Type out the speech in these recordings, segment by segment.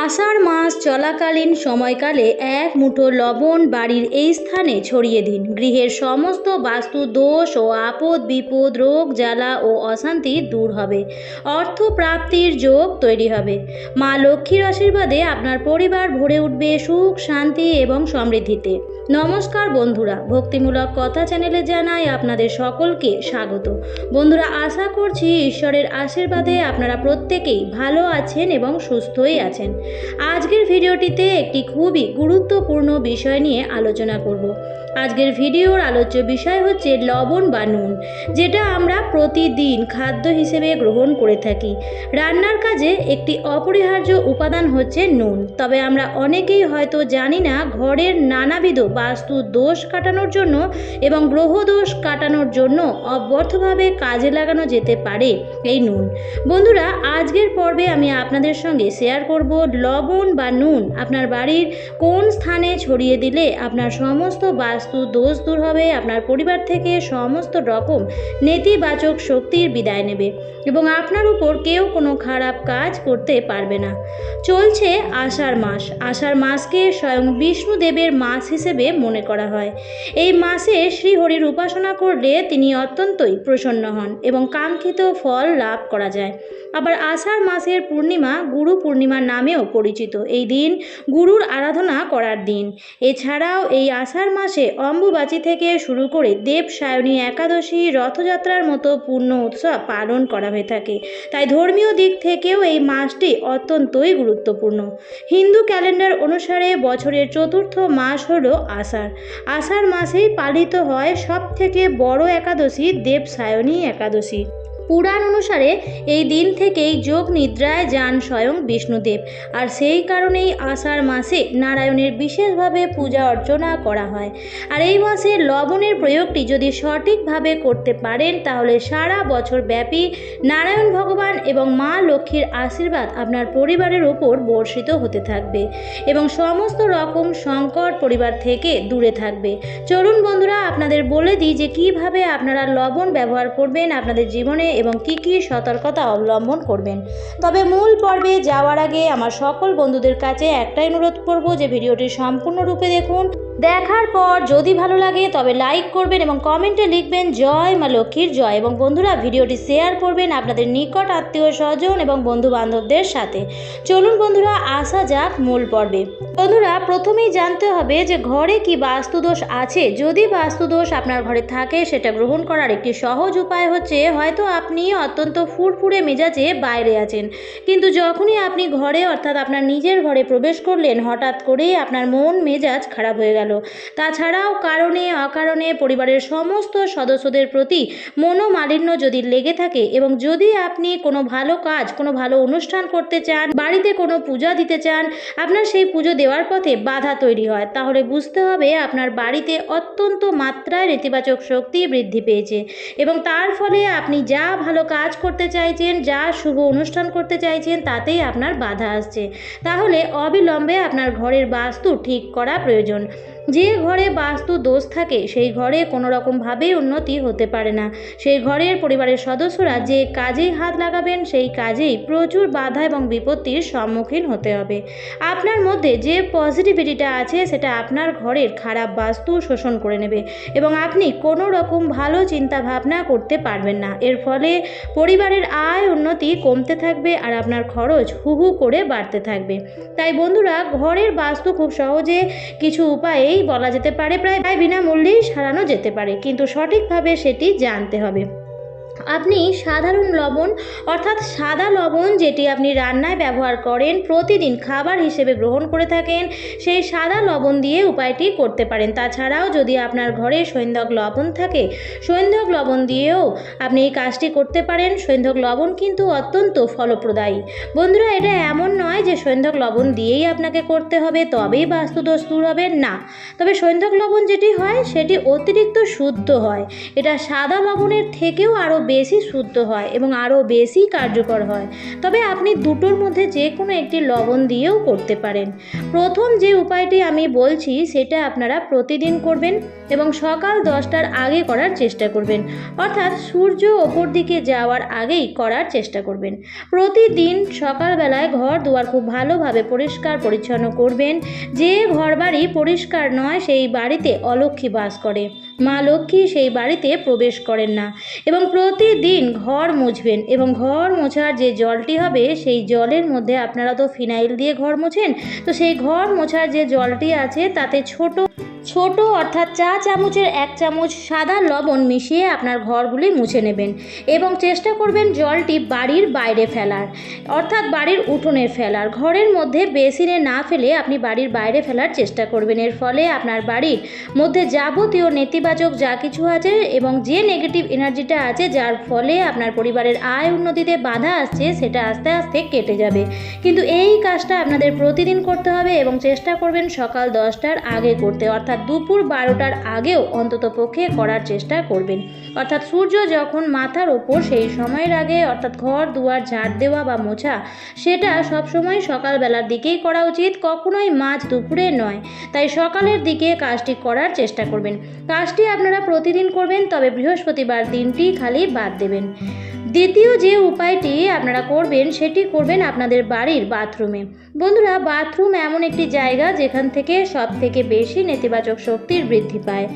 আষাঢ় মাস চলাকালীন সময়কালে এক মুঠো লবণ বাড়ির এই স্থানে ছড়িয়ে দিন। গৃহের সমস্ত বাস্তু দোষ ও আপদ বিপদ, রোগ জ্বালা ও অশান্তি দূর হবে। অর্থ প্রাপ্তির যোগ তৈরি হবে। মা লক্ষ্মীর আশীর্বাদে আপনার পরিবার ভরে উঠবে সুখ, শান্তি এবং সমৃদ্ধিতে। নমস্কার বন্ধুরা, ভক্তিমূলক কথা চ্যানেলে জানাই আপনাদের সকলকে স্বাগত। বন্ধুরা, আশা করছি ঈশ্বরের আশীর্বাদে আপনারা প্রত্যেকেই ভালো আছেন এবং সুস্থই আছেন। আজকের ভিডিওটিতে একটি খুবই গুরুত্বপূর্ণ বিষয় নিয়ে আলোচনা করব। আজকের ভিডিওর আলোচ্য বিষয় হচ্ছে লবণ বা নুন, যেটা আমরা প্রতিদিন খাদ্য হিসেবে গ্রহণ করে থাকি। রান্নার কাজে একটি অপরিহার্য উপাদান হচ্ছে নুন। তবে আমরা অনেকেই হয়তো জানি না ঘরের নানাবিধ বাস্তু দোষ কাটানোর জন্য এবং গ্রহ দোষ কাটানোর জন্য অব্যর্থভাবে কাজে লাগানো যেতে পারে এই নুন। বন্ধুরা, আজকের পর্বে আমি আপনাদের সঙ্গে শেয়ার করব লবণ বা নুন আপনার বাড়ির কোন স্থানে ছড়িয়ে দিলে আপনার সমস্ত বাস্তু দোষ দূর হবে, আপনার পরিবার থেকে সমস্ত রকম নেতিবাচক শক্তির বিদায় নেবে এবং আপনার উপর কেউ কোনো খারাপ কাজ করতে পারবে না। চলছে আষাঢ় মাস। আষাঢ় মাসকে স্বয়ং বিষ্ণুদেবের মাস হিসেবে মনে করা হয়। এই মাসে শ্রীহরির উপাসনা করলে তিনি অত্যন্তই প্রসন্ন হন এবং কাঙ্ক্ষিত ফল লাভ করা যায়। আবার আষাঢ় মাসের পূর্ণিমা গুরু পূর্ণিমা নামেও পরিচিত। এই দিন গুরুর আরাধনা করার দিন। এছাড়াও এই আষাঢ় মাসে অম্বুবাচী থেকে শুরু করে দেবসায়নী একাদশী, রথযাত্রার মতো পূর্ণ উৎসব পালন করা হয়ে থাকে। তাই ধর্মীয় দিক থেকেও এই মাসটি অত্যন্তই গুরুত্বপূর্ণ। হিন্দু ক্যালেন্ডার অনুসারে বছরের চতুর্থ মাস হলো আষাঢ়। আষাঢ় মাসেই পালিত হয় সবথেকে বড় একাদশী দেবসায়নী একাদশী। পুরাণ অনুসারে এই দিন থেকেই যোগ নিদ্রায় যান স্বয়ং বিষ্ণুদেব, আর সেই কারণেই আষাঢ় মাসে নারায়ণের বিশেষভাবে পূজা অর্চনা করা হয়। আর এই মাসে লবণের প্রয়োগটি যদি সঠিকভাবে করতে পারেন তাহলে সারা বছর ব্যাপী নারায়ণ ভগবান এবং মা লক্ষ্মীর আশীর্বাদ আপনার পরিবারের উপর বর্ষিত হতে থাকবে এবং সমস্ত রকম সংকট পরিবার থেকে দূরে থাকবে। চলুন বন্ধুরা, আপনাদের বলে দিই যে কিভাবে আপনারা লবণ ব্যবহার করবেন আপনাদের জীবনে এবং কি কি সতর্কতা অবলম্বন করবেন। তবে মূল পর্বে যাওয়ার আগে আমার সকল বন্ধুদের কাছে একটাই অনুরোধ করব যে ভিডিওটি সম্পূর্ণরূপে দেখুন। দেখার পর যদি ভালো লাগে তবে লাইক করবেন এবং কমেন্টে লিখবেন জয় মা লক্ষ্মীর জয়। এবং বন্ধুরা, ভিডিওটি শেয়ার করবেন আপনাদের নিকট আত্মীয় স্বজন এবং বন্ধু বান্ধবদের সাথে। চলুন বন্ধুরা, আসা যাক মূল পর্বে। বন্ধুরা, প্রথমেই জানতে হবে যে ঘরে কি বাস্তুদোষ আছে। যদি বাস্তুদোষ আপনার ঘরে থাকে সেটা গ্রহণ করার একটি সহজ উপায় হচ্ছে, হয়তো আপনি অত্যন্ত ফুরফুরে মেজাজে বাইরে আছেন, কিন্তু যখনই আপনি ঘরে অর্থাৎ আপনার নিজের ঘরে প্রবেশ করলেন হঠাৎ করেই আপনার মন মেজাজ খারাপ হয়ে গেল। তাছাড়াও কারণে অকারণে পরিবারের সমস্ত সদস্যদের প্রতি মনোমালিন্য যদি লেগে থাকে এবং যদি আপনি কোনো ভালো কাজ, কোনো ভালো অনুষ্ঠান করতে চান, বাড়িতে কোনো পূজা দিতে চান, আপনার সেই পুজো দেওয়ার পথে বাধা তৈরি হয়, তাহলে বুঝতে হবে আপনার বাড়িতে অত্যন্ত মাত্রায় নেতিবাচক শক্তি বৃদ্ধি পেয়েছে এবং তার ফলে আপনি যা ভালো কাজ করতে চাইছেন, যা শুভ অনুষ্ঠান করতে চাইছেন তাতেই আপনার বাধা আসছে। তাহলে অবিলম্বে আপনার ঘরের বাস্তু ঠিক করা প্রয়োজন। যে ঘরে বাস্তু দোষ থাকে সেই ঘরে কোনো রকমভাবেই উন্নতি হতে পারে না। সেই ঘরের পরিবারের সদস্যরা যে কাজেই হাত লাগাবেন সেই কাজেই প্রচুর বাধা এবং বিপত্তির সম্মুখীন হতে হবে। আপনার মধ্যে যে পজিটিভিটিটা আছে সেটা আপনার ঘরের খারাপ বাস্তু শোষণ করে নেবে এবং আপনি কোনো রকম ভালো চিন্তা ভাবনা করতে পারবেন না। এর ফলে পরিবারের আয় উন্নতি কমতে থাকবে আর আপনার খরচ হু হু করে বাড়তে থাকবে। তাই বন্ধুরা, ঘরের বাস্তু খুব সহজে কিছু উপায়েই বলা যেতে পারে প্রায় বিনামূল্যেই সারানো যেতে পারে, কিন্তু সঠিকভাবে সেটি জানতে হবে। আপনি সাধারণ লবণ অর্থাৎ সাদা লবণ যেটি আপনি রান্নায় ব্যবহার করেন, প্রতিদিন খাবার হিসেবে গ্রহণ করে থাকেন, সেই সাদা লবণ দিয়ে উপায়টি করতে পারেন। তাছাড়াও যদি আপনার ঘরে সৈন্ধক লবণ থাকে, সৈন্ধক লবণ দিয়েও আপনি এই কাজটি করতে পারেন। সৈন্ধক লবণ কিন্তু অত্যন্ত ফলপ্রদায়ী। বন্ধুরা, এটা এমন নয় যে সৈন্ধক লবণ দিয়েই আপনাকে করতে হবে তবেই বাস্তুদোষ দূর হবে, না। তবে সৈন্ধক লবণ যেটি হয় সেটি অতিরিক্ত শুদ্ধ হয়। এটা সাদা লবণের থেকেও আরও বেশি শুদ্ধ হয় এবং আরও বেশি কার্যকর হয়। তবে আপনি দুটোর মধ্যে যে কোনো একটি লবণ দিয়েও করতে পারেন। প্রথম যে উপায়টি আমি বলছি সেটা আপনারা প্রতিদিন করবেন এবং সকাল 10টার আগে করার চেষ্টা করবেন, অর্থাৎ সূর্য ওপর দিকে যাওয়ার আগেই করার চেষ্টা করবেন। প্রতিদিন সকালবেলায় ঘর দুয়ার খুব ভালোভাবে পরিষ্কার পরিচ্ছন্ন করবেন। যে ঘরবাড়ি পরিষ্কার নয় সেই বাড়িতে অলক্ষ্মী বাস করে, মা লক্ষ্মী সেই বাড়িতে প্রবেশ করেন না। এবং প্রতিদিন ঘর মুছবেন এবং ঘর মোছার যে জলটি হবে সেই জলের মধ্যে, আপনারা তো ফিনাইল দিয়ে ঘর মোছেন, তো সেই ঘর মোছার যে জলটি আছে তাতে ছোট অর্থাৎ চা চামচের 1 চামচ সাদা লবণ মিশিয়ে আপনার ঘরগুলি মুছে নেবেন এবং চেষ্টা করবেন জলটি বাড়ির বাইরে ফেলার, অর্থাৎ বাড়ির উঠোনে ফেলার। ঘরের মধ্যে বেসিনে না ফেলে আপনি বাড়ির বাইরে ফেলার চেষ্টা করবেন। এর ফলে আপনার বাড়ির মধ্যে যাবতীয় নেতিবাচক যা কিছু আছে এবং যে নেগেটিভ এনার্জিটা আছে, যার ফলে আপনার পরিবারের আয় উন্নতিতে বাধা আসছে, সেটা আস্তে আস্তে কেটে যাবে। কিন্তু এই কাজটা আপনাদের প্রতিদিন করতে হবে এবং চেষ্টা করবেন সকাল 10টার আগে করতে, অর্থাৎ দুপুর 12টার আগেও অন্তত পক্ষে করার চেষ্টা করবেন। অর্থাৎ সূর্য যখন মাথার ওপর সেই সময়ের আগে, অর্থাৎ ঘর দুয়ার ঝাড় দেওয়া বা মোছা সেটা সবসময় সকালবেলার দিকেই করা উচিত, কখনোই মাঝ দুপুরে নয়। তাই সকালের দিকে কাজটি করার চেষ্টা করবেন। কাজটি আপনারা প্রতিদিন করবেন, তবে বৃহস্পতিবার দিনটি খালি বাদ দেবেন। দ্বিতীয় যে উপায়টি আপনারা করবেন সেটি করবেন আপনাদের বাড়ির বাথরুমে। বন্ধুরা, বাথরুম এমন একটি জায়গা যেখান থেকে সব থেকে বেশি নেতিবাচক শক্তির বৃদ্ধি পায়।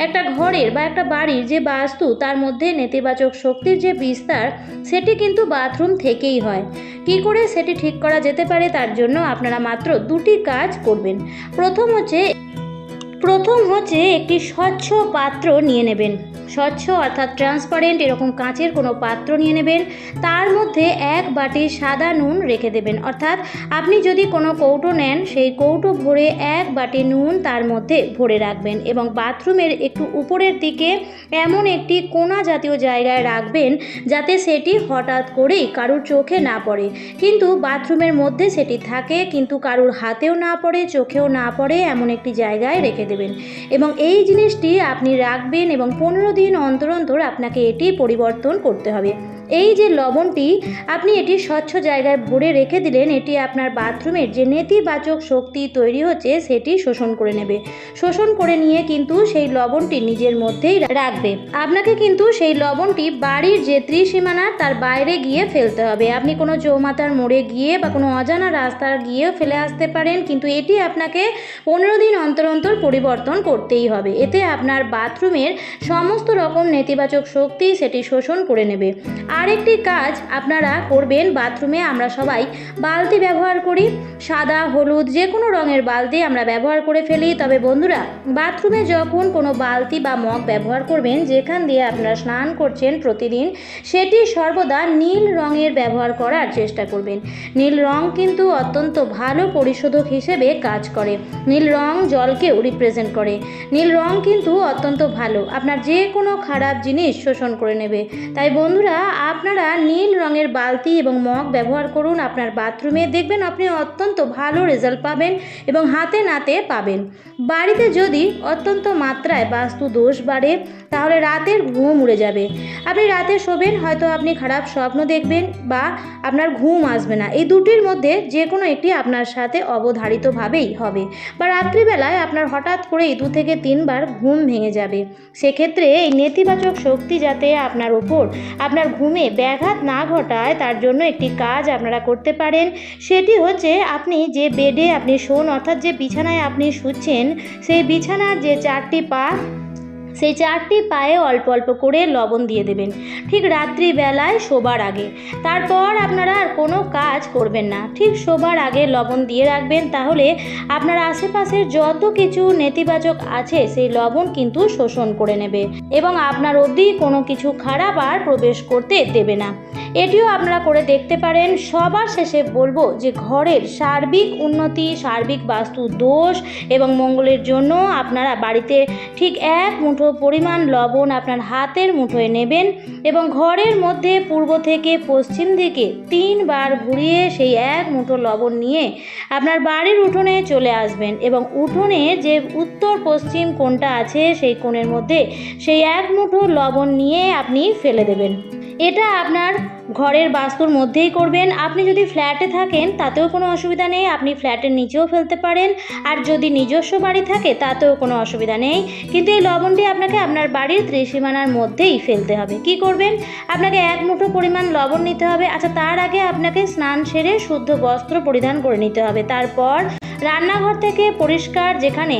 একটা ঘরের বা একটা বাড়ির যে বাস্তু, তার মধ্যে নেতিবাচক শক্তির যে বিস্তার, সেটি কিন্তু বাথরুম থেকেই হয়। কী করে সেটি ঠিক করা যেতে পারে, তার জন্য আপনারা মাত্র 2টি কাজ করবেন। প্রথম হচ্ছে একটি স্বচ্ছ পাত্র নিয়ে নেবেন। স্বচ্ছ অর্থাৎ ট্রান্সপারেন্ট এরকম কাঁচের কোনো পাত্র নিয়ে নেবেন। তার মধ্যে 1 বাটি সাদা নুন রেখে দেবেন, অর্থাৎ আপনি যদি কোনো কৌটো নেন সেই কৌটো ভরে 1 বাটি নুন তার মধ্যে ভরে রাখবেন এবং বাথরুমের একটু উপরের দিকে এমন একটি কোণা জাতীয় জায়গায় রাখবেন যাতে সেটি হঠাৎ করেই কারুর চোখে না পড়ে, কিন্তু বাথরুমের মধ্যে সেটি থাকে, কিন্তু কারুর হাতেও না পড়ে, চোখেও না পড়ে, এমন একটি জায়গায় রেখে দেবেন। এবং এই জিনিসটি আপনি রাখবেন এবং 15 দিন অন্তর অন্তর আপনাকে এটি পরিবর্তন করতে হবে। এই যে লবণটি আপনি এটি স্বচ্ছ জায়গায় ভরে রেখে দিলেন, এটি আপনার বাথরুমের যে নেতিবাচক শক্তি তৈরি হচ্ছে সেটি শোষণ করে নেবে। শোষণ করে নিয়ে কিন্তু সেই লবণটি নিজের মধ্যেই রাখবে। আপনাকে কিন্তু সেই লবণটি বাড়ির যে ত্রিসীমানা তার বাইরে গিয়ে ফেলতে হবে। আপনি কোনো চৌমাথার মোড়ে গিয়ে বা কোনো অজানা রাস্তা গিয়েও ফেলে আসতে পারেন, কিন্তু এটি আপনাকে 15 দিন অন্তর অন্তর পরিবর্তন করতেই হবে। এতে আপনার বাথরুমের সমস্ত রকম নেতিবাচক শক্তি সেটি শোষণ করে নেবে। আরেকটি কাজ আপনারা করবেন, বাথরুমে আমরা সবাই বালতি ব্যবহার করি, সাদা হলুদ যে কোনো রঙের বালতি আমরা ব্যবহার করে ফেলি। তবে বন্ধুরা, বাথরুমে যখন কোনো বালতি বা মগ ব্যবহার করবেন যেখান দিয়ে আপনারা স্নান করছেন প্রতিদিন, সেটি সর্বদা নীল রঙের ব্যবহার করার চেষ্টা করবেন। নীল রং কিন্তু অত্যন্ত ভালো পরিশোধক হিসেবে কাজ করে। নীল রং জলকেও রিপ্রেজেন্ট করে। নীল রং কিন্তু অত্যন্ত ভালো, আপনার যে কোনো খারাপ জিনিস শোষণ করে নেবে। তাই বন্ধুরা, আপনারা নীল রঙের বালতি এবং মগ ব্যবহার করুন আপনার বাথরুমে, দেখবেন আপনি অত্যন্ত ভালো রেজাল্ট পাবেন এবং হাতে নাতে পাবেন। বাড়িতে যদি অত্যন্ত মাত্রায় বাস্তু দোষ বাড়ে তাহলে রাতের ঘুম উড়ে যাবে। আপনি রাতে শোবেন, হয়তো আপনি খারাপ স্বপ্ন দেখবেন বা আপনার ঘুম আসবে না। এই দুটির মধ্যে যে কোনো একটি আপনার সাথে অবধারিতভাবেই হবে, বা রাত্রিবেলায় আপনার হঠাৎ করেই 2 থেকে 3 বার ঘুম ভেঙে যাবে। সেক্ষেত্রে এই নেতিবাচক শক্তি যাতে আপনার ওপর আপনার ঘুমে ব্যাঘাত না ঘটায়, তার জন্য একটি কাজ আপনারা করতে পারেন। সেটি হচ্ছে, আপনি যে বেডে আপনি শোন, অর্থাৎ যে বিছানায় আপনি শুচ্ছেন, সেই বিছানার যে 4টি পা, সেই 4টি পায়ে অল্প অল্প করে লবণ দিয়ে দেবেন ঠিক রাত্রিবেলায় শোবার আগে। তারপর আপনারা আর কোনো কাজ করবেন না, ঠিক শোবার আগে লবণ দিয়ে রাখবেন। তাহলে আপনার আশেপাশের যত কিছু নেতিবাচক আছে সেই লবণ কিন্তু শোষণ করে নেবে এবং আপনার অবধি কোনো কিছু খারাপ আর প্রবেশ করতে দেবে না। এটিও আপনারা করে দেখতে পারেন। সবার শেষে বলবো যে ঘরের সার্বিক উন্নতি, সার্বিক বাস্তু দোষ এবং মঙ্গলের জন্য আপনারা বাড়িতে ঠিক 1 মুঠো পরিমাণ লবণ আপনার হাতের মুঠোয় নেবেন এবং ঘরের মধ্যে পূর্ব থেকে পশ্চিম দিকে 3 বার ঘুরিয়ে সেই 1 মুঠো লবণ নিয়ে আপনার বাড়ির উঠোনে চলে আসবেন এবং উঠোনে যে উত্তর পশ্চিম কোণটা আছে সেই কোণের মধ্যে সেই 1 মুঠো লবণ নিয়ে আপনি ফেলে দেবেন। এটা আপনার ঘরের বাস্তুর মধ্যেই করবেন। আপনি যদি ফ্ল্যাটে থাকেন তাতেও কোনো অসুবিধা নেই, আপনি ফ্ল্যাটের নিচেও ফেলতে পারেন। আর যদি নিজস্ব বাড়ি থাকে তাতেও কোনো অসুবিধা নেই, কিন্তু এই লবণটি আপনাকে আপনার বাড়ির ত্রিসীমানার মধ্যেই ফেলতে হবে। কি করবেন, আপনাকে 1 মুঠো পরিমাণ লবণ নিতে হবে। আচ্ছা, তার আগে আপনাকে স্নান সেরে শুদ্ধ বস্ত্র পরিধান করে নিতে হবে। তারপর রান্নাঘর থেকে পরিষ্কার যেখানে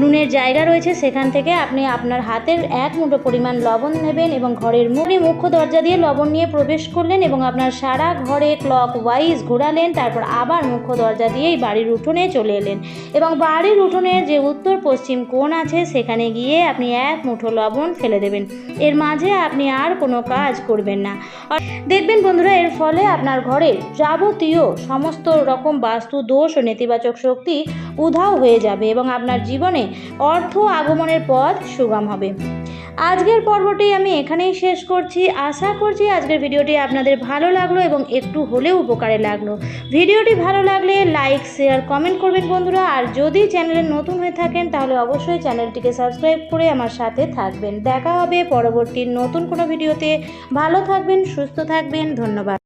নুনের জায়গা রয়েছে সেখান থেকে আপনি আপনার হাতের 1 মুঠো পরিমাণ লবণ নেবেন এবং ঘরের মুখ্য দরজা দিয়ে লবণ নিয়ে প্রবেশ করলেন এবং আপনার সারা ঘরে ক্লক ওয়াইজ ঘোরালেন। তারপর আবার মুখ্য দরজা দিয়েই বাড়ির উঠোনে চলে এলেন এবং বাড়ির উঠোনের যে উত্তর পশ্চিম কোণ আছে সেখানে গিয়ে আপনি 1 মুঠো লবণ ফেলে দেবেন। এর মাঝে আপনি আর কোনো কাজ করবেন না। দেখবেন বন্ধুরা, এর ফলে আপনার ঘরের যাবতীয় সমস্ত রকম বাস্তু দোষ ও নেতিবাচক শক্তি উধাও হয়ে যাবে এবং আপনার জীবনে অর্থ আগমনের পথ সুগম হবে। আজকের পর্বটি আমি এখানেই শেষ করছি। আশা করছি আজকের ভিডিওটি আপনাদের ভালো লাগলো এবং একটু হলেও উপকারে লাগলো। ভিডিওটি ভালো লাগলে লাইক, শেয়ার, কমেন্ট করবেন বন্ধুরা। আর যদি চ্যানেলে নতুন হয়ে থাকেন তাহলে অবশ্যই চ্যানেলটিকে সাবস্ক্রাইব করে আমার সাথে থাকবেন। দেখা হবে পরবর্তী নতুন কোনো ভিডিওতে। ভালো থাকবেন, সুস্থ থাকবেন। ধন্যবাদ।